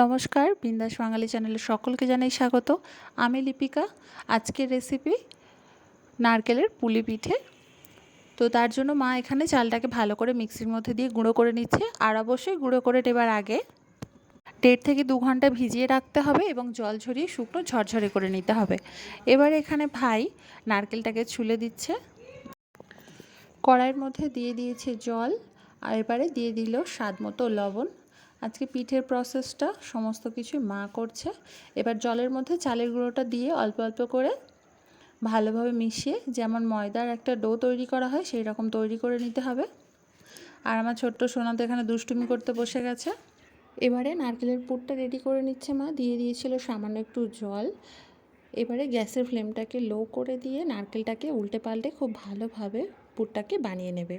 নমস্কার, বিন্দাস বাঙালি চ্যানেলে সকলকে জানাই স্বাগত। আমি লিপিকা। আজকের রেসিপি নারকেলের পুলি পিঠে। তো তার জন্য মা এখানে চালটাকে ভালো করে মিক্সির মধ্যে দিয়ে গুঁড়ো করে নিচ্ছে। আর অবশ্যই গুঁড়ো করে নেবার আগে 1.5 থেকে 2 ঘন্টা ভিজিয়ে রাখতে হবে এবং জল ঝরিয়ে শুকনো ঝরঝরে করে নিতে হবে। এবার এখানে ভাই নারকেলটাকে ছুলে দিচ্ছে। কড়াইয়ের মধ্যে দিয়ে দিয়েছে জল, আর এবারে দিয়ে দিল স্বাদ মতো লবণ। আজকে পিঠের প্রসেসটা সমস্ত কিছু মা করছে। এবার জলের মধ্যে চালের গুঁড়োটা দিয়ে অল্প অল্প করে ভালোভাবে মিশিয়ে, যেমন ময়দার একটা ডো তৈরি করা হয় সেই রকম তৈরি করে নিতে হবে। আর আমার ছোট্ট সোনা তো এখানে দুষ্টুমি করতে বসে গেছে। এবারে নারকেলের পুরটা রেডি করে নিচ্ছে মা। দিয়ে দিয়েছিল সামান্য একটু জল। এবারে গ্যাসের ফ্লেমটাকে লো করে দিয়ে নারকেলটাকে উল্টে পাল্টে খুব ভালোভাবে পুরটাকে বানিয়ে নেবে।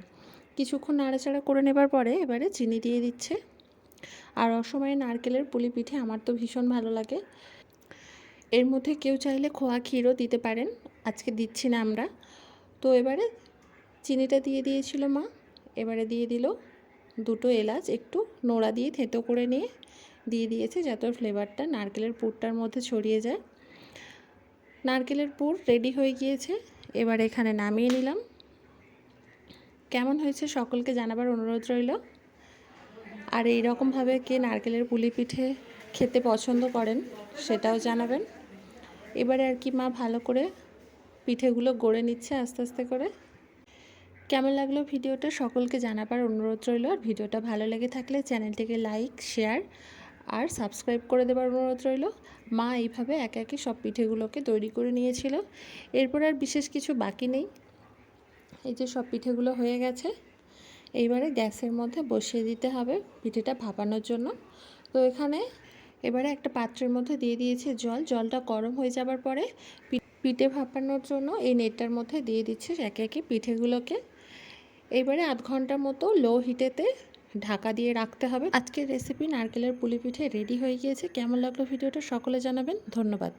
কিছুক্ষণ নাড়াচাড়া করে নেবার পরে এবারে চিনি দিয়ে দিচ্ছে। আর অসময়ে নারকেলের পুলি পিঠে আমার তো ভীষণ ভালো লাগে। এর মধ্যে কেউ চাইলে খোয়া ক্ষীরও দিতে পারেন, আজকে দিচ্ছি না আমরা। তো এবারে চিনিটা দিয়ে দিয়েছিল মা। এবারে দিয়ে দিল 2 এলাচ, একটু নোড়া দিয়ে থেঁতো করে নিয়ে দিয়ে দিয়েছে, যাতে ফ্লেভারটা নারকেলের পুরটার মধ্যে ছড়িয়ে যায়। নারকেলের পুর রেডি হয়ে গিয়েছে। এবার এখানে নামিয়ে নিলাম। কেমন হয়েছে সকলকে জানাবার অনুরোধ রইল। আর এই রকমভাবে কে নারকেলের পুলি পিঠে খেতে পছন্দ করেন সেটাও জানাবেন। এবারে আর কি মা ভালো করে পিঠেগুলো গড়ে নিচ্ছে আস্তে আস্তে করে। কেমন লাগলো ভিডিওটা সকলকে জানাবার অনুরোধ রইল। আর ভিডিওটা ভালো লেগে থাকলে চ্যানেলটিকে লাইক, শেয়ার আর সাবস্ক্রাইব করে দেবার অনুরোধ রইল। মা এইভাবে একে একে সব পিঠেগুলোকে তৈরি করে নিয়েছিল। এরপর আর বিশেষ কিছু বাকি নেই। এই যে সব পিঠেগুলো হয়ে গেছে। এইবারে গ্যাসের মধ্যে বসিয়ে দিতে হবে পিঠেটা ভাপানোর জন্য। তো এখানে এবারে একটা পাত্রের মধ্যে দিয়ে দিয়েছি জল। জলটা গরম হয়ে যাবার পরে পিঠে ভাপানোর জন্য এই নেটটার মধ্যে দিয়ে দিচ্ছি একে একে পিঠেগুলোকে। এইবারে আধ ঘন্টার মতো লো হিটেতে ঢাকা দিয়ে রাখতে হবে। আজকের রেসিপি নারকেলের পুলি পিঠে রেডি হয়ে গিয়েছে। কেমন লাগলো ভিডিওটা সকলে জানাবেন। ধন্যবাদ।